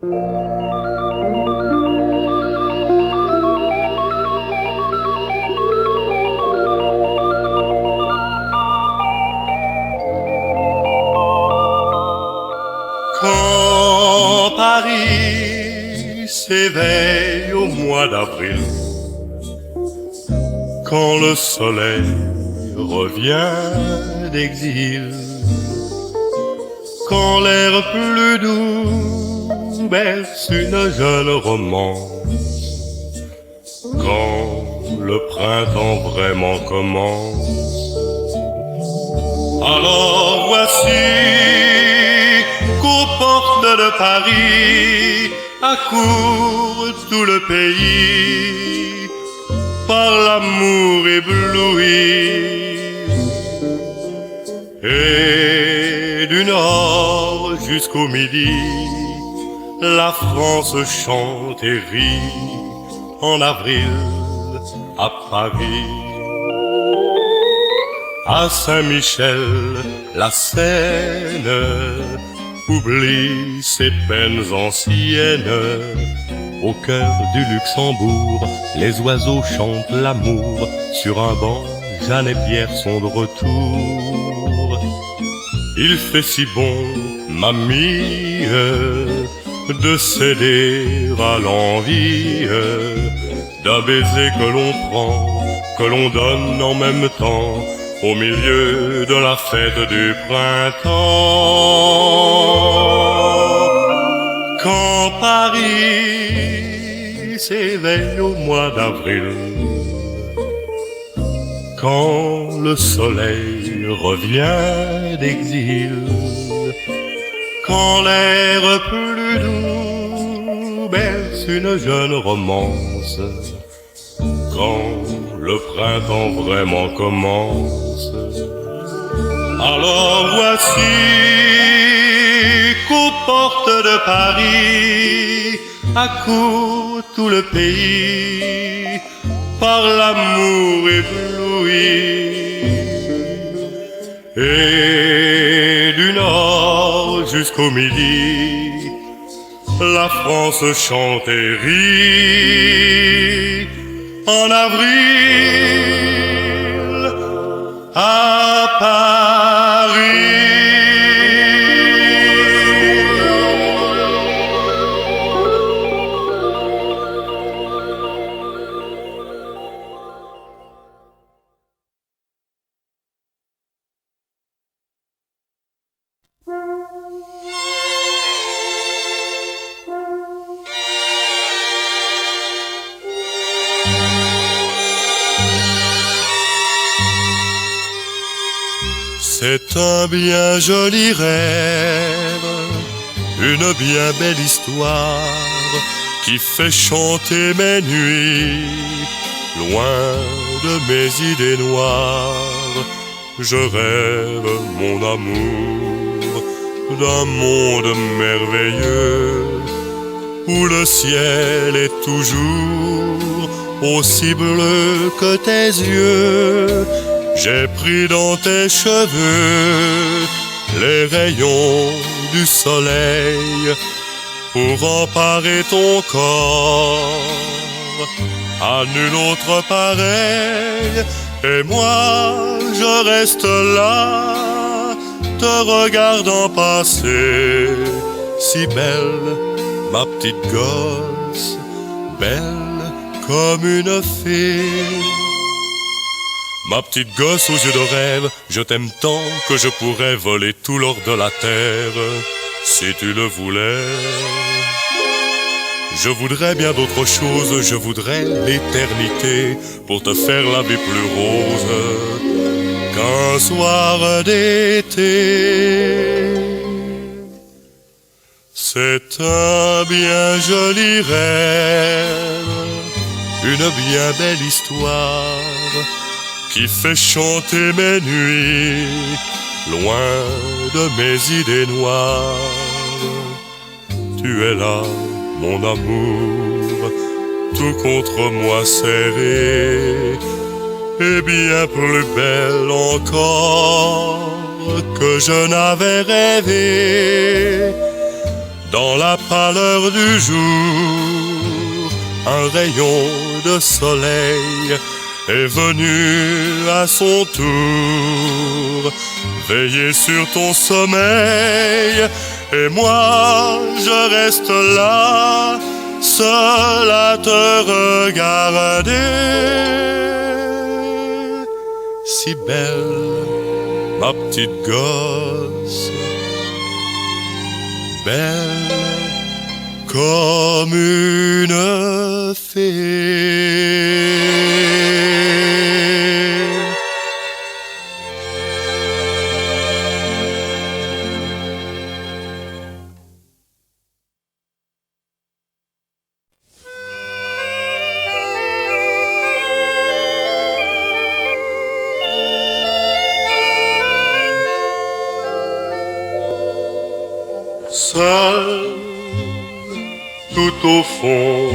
Quand Paris s'éveille au mois d'avril, quand le soleil revient d'exil, quand l'air plus doux berce une jeune romance, quand le printemps vraiment commence, alors voici qu'aux portes de Paris accourt tout le pays par l'amour ébloui. Et du nord jusqu'au midi, la France chante et rit en avril à Paris. À Saint-Michel, la Seine oublie ses peines anciennes. Au cœur du Luxembourg, les oiseaux chantent l'amour. Sur un banc, Jeanne et Pierre sont de retour. Il fait si bon, mamie, de céder à l'envie d'un baiser que l'on prend, que l'on donne en même temps, au milieu de la fête du printemps. Quand Paris s'éveille au mois d'avril, quand le soleil revient d'exil, quand l'air plus doux berce une jeune romance, quand le printemps vraiment commence, alors voici qu'aux portes de Paris accourt tout le pays par l'amour ébloui. Et du nord jusqu'au midi, la France chante et rit en avril à Paris. C'est un bien joli rêve, une bien belle histoire qui fait chanter mes nuits, loin de mes idées noires. Je rêve, mon amour, d'un monde merveilleux où le ciel est toujours aussi bleu que tes yeux. J'ai pris dans tes cheveux les rayons du soleil pour emparer ton corps. À nul autre pareil, et moi je reste là, te regardant passer, si belle, ma petite gosse, belle comme une fée. Ma petite gosse aux yeux de rêve, je t'aime tant que je pourrais voler tout l'or de la terre, si tu le voulais. Je voudrais bien d'autres choses, je voudrais l'éternité pour te faire la vie plus rose qu'un soir d'été. C'est un bien joli rêve, une bien belle histoire qui fait chanter mes nuits, loin de mes idées noires. Tu es là, mon amour, tout contre moi serré, et bien plus belle encore que je n'avais rêvé. Dans la pâleur du jour, un rayon de soleil est venu à son tour veiller sur ton sommeil. Et moi, je reste là, seul à te regarder. Si belle, ma petite gosse, belle comme une fée. Seul, tout au fond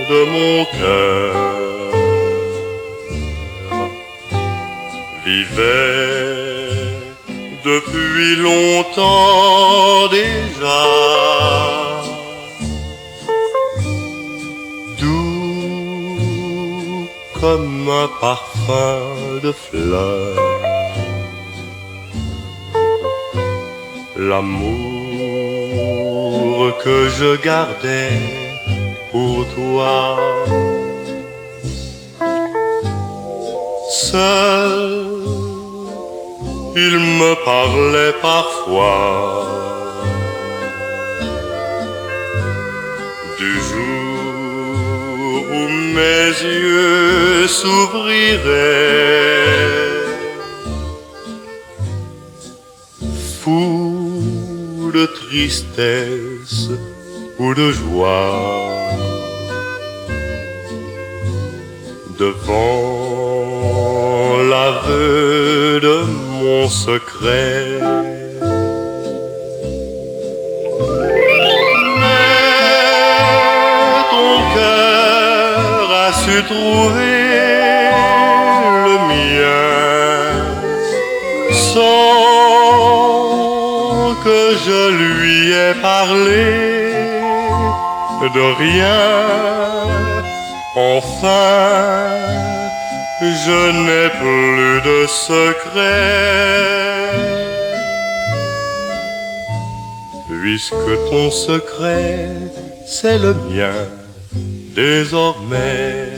de mon cœur, vivait depuis longtemps déjà, doux comme un parfum de fleurs, l'amour que je gardais pour toi. Seul, il me parlait parfois du jour où mes yeux s'ouvriraient, fou de tristesse ou de joie, devant l'aveu de mon secret. Mais ton cœur a su trouver le mien sans que je lui ai parlé de rien. Enfin, je n'ai plus de secret, puisque ton secret, c'est le mien désormais.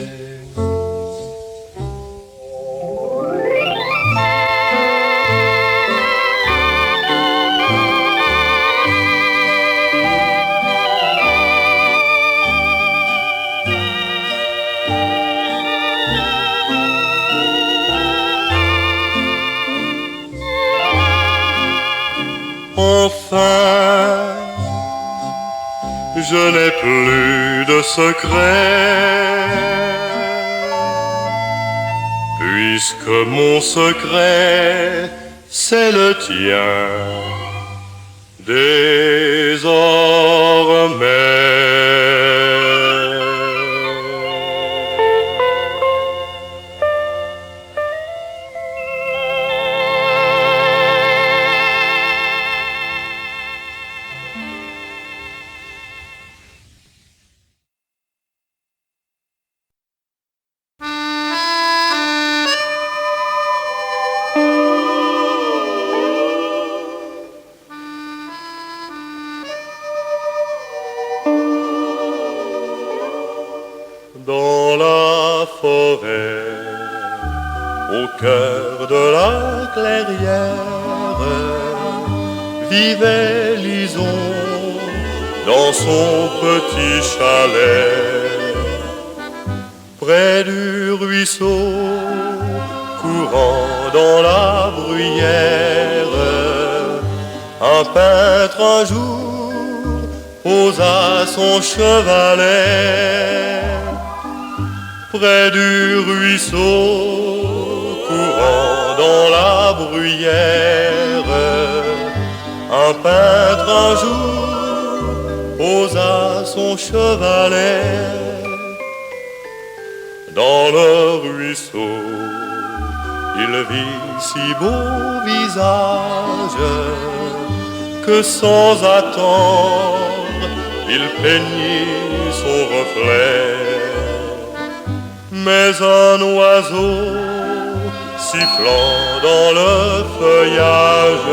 Enfin, je n'ai plus de secret, puisque mon secret, c'est le tien désormais. Dans la forêt, au cœur de la clairière, vivait Lison dans son petit chalet, près du ruisseau, courant dans la bruyère. Un peintre un jour posa son chevalet près du ruisseau, courant dans la bruyère. Un peintre un jour posa son chevalet dans le ruisseau. Il vit si beau visage que sans attendre il peignit son reflet. Mais un oiseau sifflant dans le feuillage,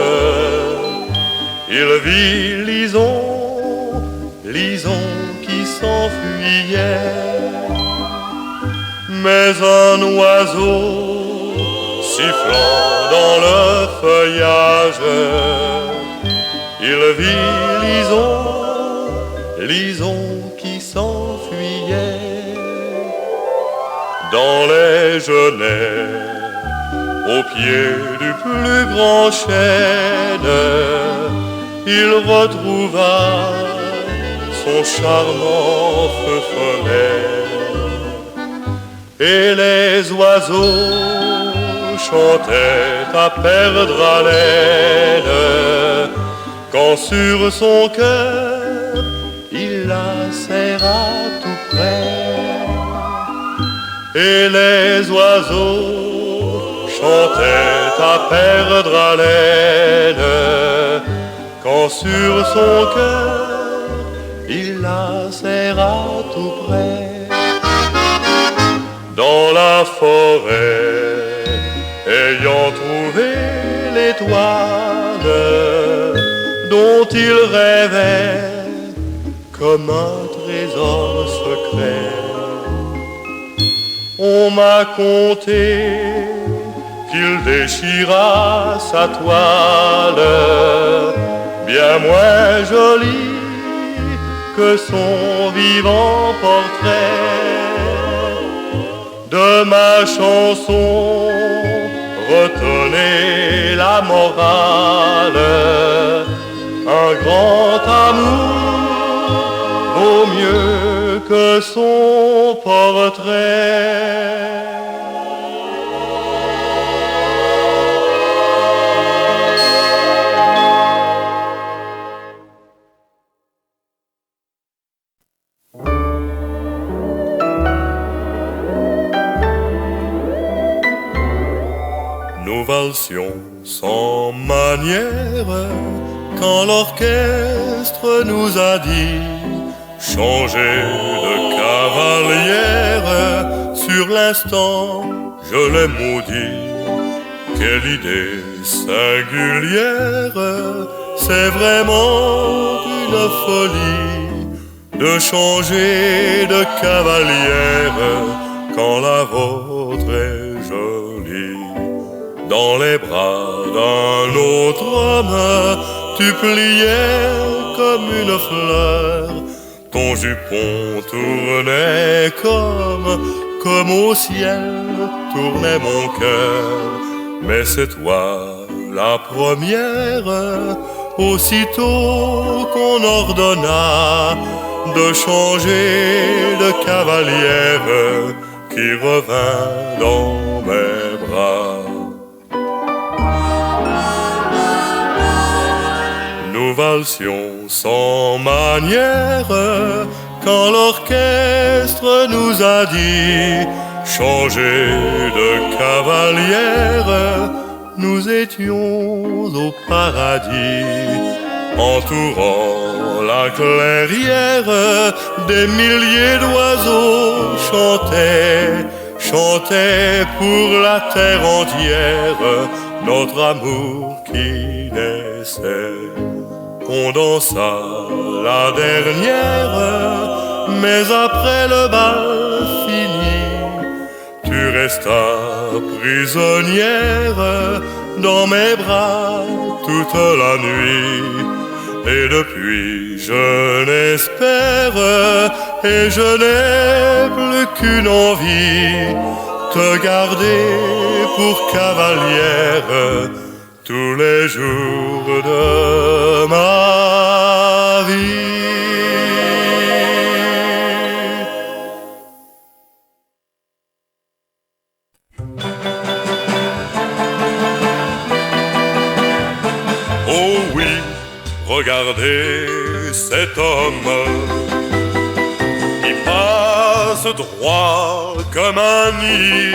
il vit Lison, Lison qui s'enfuyait. Mais un oiseau sifflant dans le feuillage, il vit Lison, Lison qui s'enfuyait. Dans les genêts, au pied du plus grand chêne, il retrouva son charmant feu follet. Et les oiseaux chantaient à perdre haleine, quand sur son cœur il la serra tout près. Et les oiseaux chantaient à perdre haleine, quand sur son cœur il la serra tout près. Dans la forêt, ayant trouvé l'étoile dont il rêvait comme un trésor secret, on m'a conté qu'il déchira sa toile, bien moins jolie que son vivant portrait. De ma chanson, retenez la morale, un grand amour vaut mieux que son portrait. Nous valsions sans manière quand l'orchestre nous a dit changer de cavalière. Sur l'instant, je l'ai maudit. Quelle idée singulière, c'est vraiment une folie de changer de cavalière quand la vôtre est jolie. Dans les bras d'un autre homme, tu pliais comme une fleur. Ton jupon tournait comme au ciel tournait mon cœur. Mais c'est toi la première, aussitôt qu'on ordonna de changer de cavalière, qui revint dans mes bras. Nous valsions sans manière quand l'orchestre nous a dit changer de cavalière. Nous étions au paradis, entourant la clairière. Des milliers d'oiseaux chantaient pour la terre entière notre amour qui naissait. On dansa la dernière, mais après le bal fini, tu restas prisonnière dans mes bras toute la nuit. Et depuis je n'espère et je n'ai plus qu'une envie, te garder pour cavalière tous les jours de ma vie. Oh oui, regardez cet homme, il passe droit comme un nid.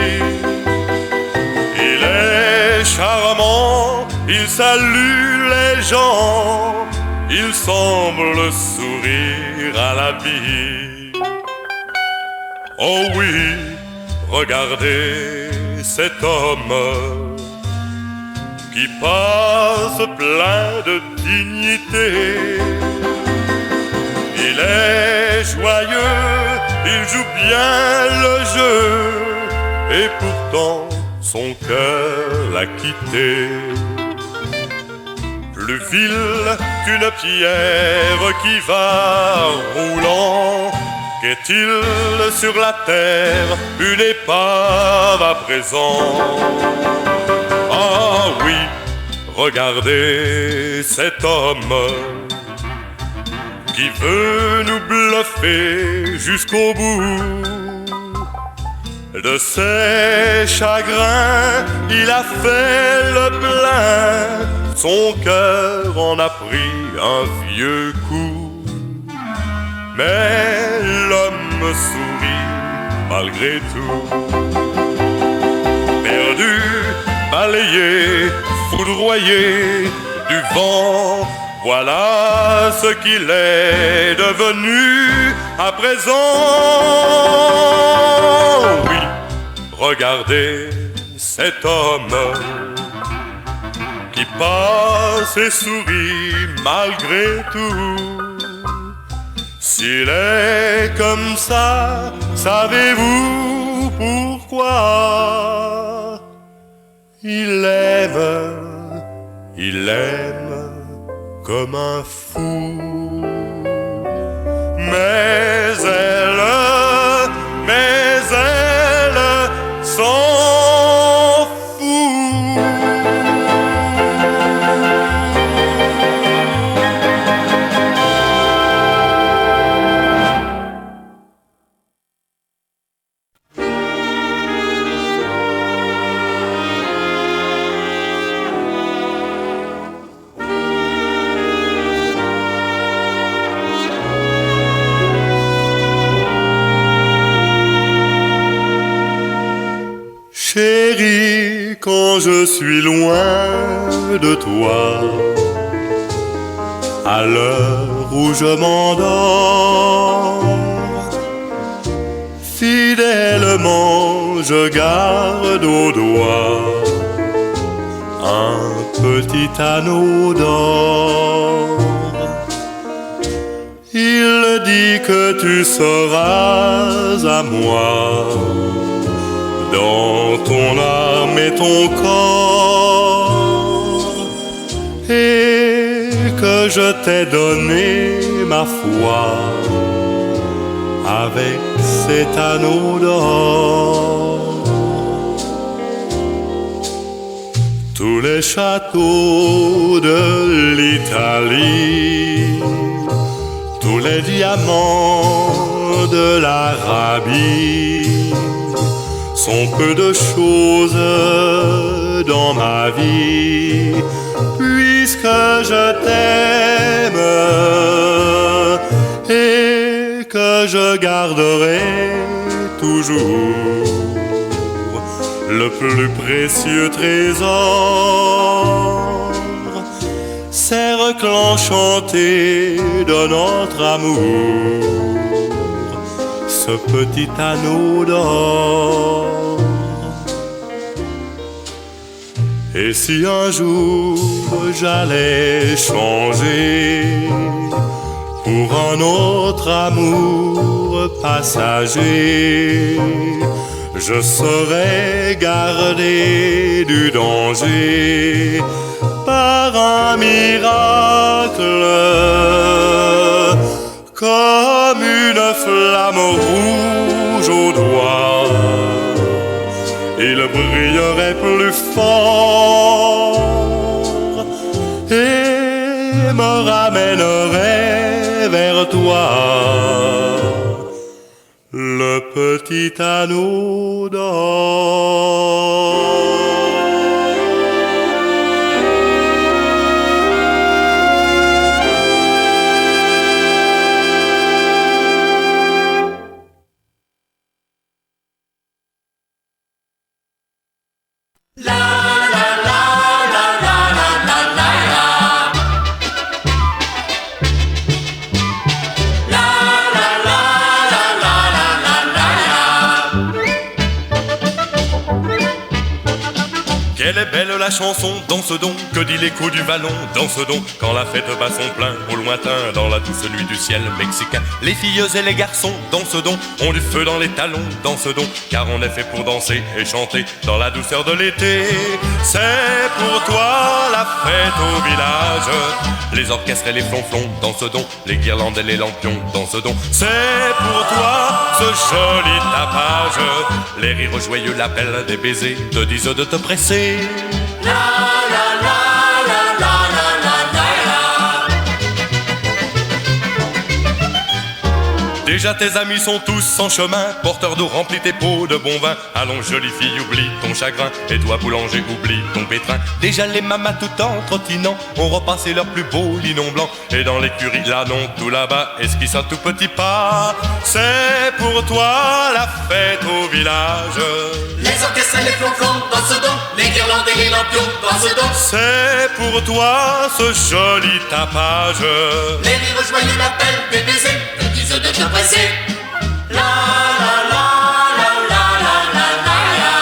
Il est charmant, il salue les gens il semble sourire à la vie. Oh oui, regardez cet homme qui passe plein de dignité. Il est joyeux, il joue bien le jeu, et pourtant son cœur l'a quitté. Plus vil qu'une pierre qui va roulant, qu'est-il sur la terre, une épave à présent. Ah oui, regardez cet homme qui veut nous bluffer jusqu'au bout. De ses chagrins, il a fait le plein, son cœur en a pris un vieux coup. Mais l'homme sourit malgré tout. Perdu, balayé, foudroyé du vent, voilà ce qu'il est devenu à présent. Oui, regardez cet homme qui passe et sourit malgré tout. S'il est comme ça, savez-vous pourquoi? Il aime comme un fou. Mais elle s'en fout. Chérie, quand je suis loin de toi, à l'heure où je m'endors, fidèlement je garde au doigt un petit anneau d'or. Il dit que tu seras à moi dans ton âme et ton corps, et que je t'ai donné ma foi avec cet anneau d'or. Tous les châteaux de l'Italie, tous les diamants de l'Arabie sont peu de choses dans ma vie, puisque je t'aime et que je garderai toujours le plus précieux trésor, cercle enchanté de notre amour, ce petit anneau d'or. Et si un jour j'allais changer pour un autre amour passager, je saurais garder du danger par un miracle, comme une flamme rouge au doigt. Il brillerait plus fort et me ramènerait vers toi le petit anneau d'or. elle est belle la chanson, danse donc, que dit l'écho du vallon, danse donc, quand la fête bat son plein, au lointain, dans la douce nuit du ciel mexicain. Les filles et les garçons, dansent donc, ont du feu dans les talons, dansent donc, car on est fait pour danser et chanter, dans la douceur de l'été. C'est pour toi la fête au village, les orchestres et les flonflons, dansent donc, les guirlandes et les lampions, dansent donc. C'est pour toi ce joli tapage, les rires joyeux, l'appel des baisers, te disent de te presser. La la la la la la la la. Déjà tes amis sont tous en chemin, porteurs d'eau, remplis tes pots de bon vin. Allons jolie fille, oublie ton chagrin, et toi boulanger, oublie ton pétrin. Déjà les mamas tout en trottinant ont repassé leur plus beau linon blanc, et dans l'écurie là non tout là-bas esquisse un tout petit pas. C'est pour toi la fête au village, les orchestres et les flonflons dansent donc, les guirlandes et les lampions dansent donc. C'est pour toi ce joli tapage, les rires joyeux, l'appel des baisers, te disent de te presser. La la la la la la la la.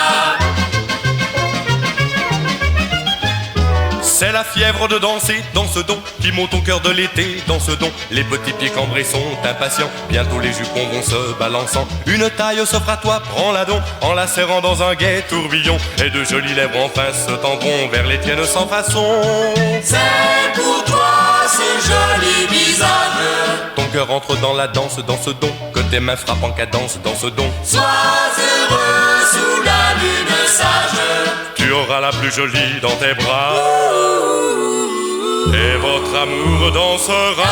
C'est la fièvre de danser, danse donc, qui monte au cœur de l'été, danse donc. Les petits pieds cambrés sont impatients, bientôt les jupons vont se balançant. Une taille s'offre à toi, prends-la donc, en la serrant dans un gai tourbillon. Et de jolies lèvres enfin se tendront vers les tiennes sans façon. C'est pour toi ce joli visage, ton cœur entre dans la danse, danse donc, que tes mains frappent en cadence, danse donc. sois heureux sous la lune sage, Tu auras la plus jolie dans tes bras, et votre amour dansera.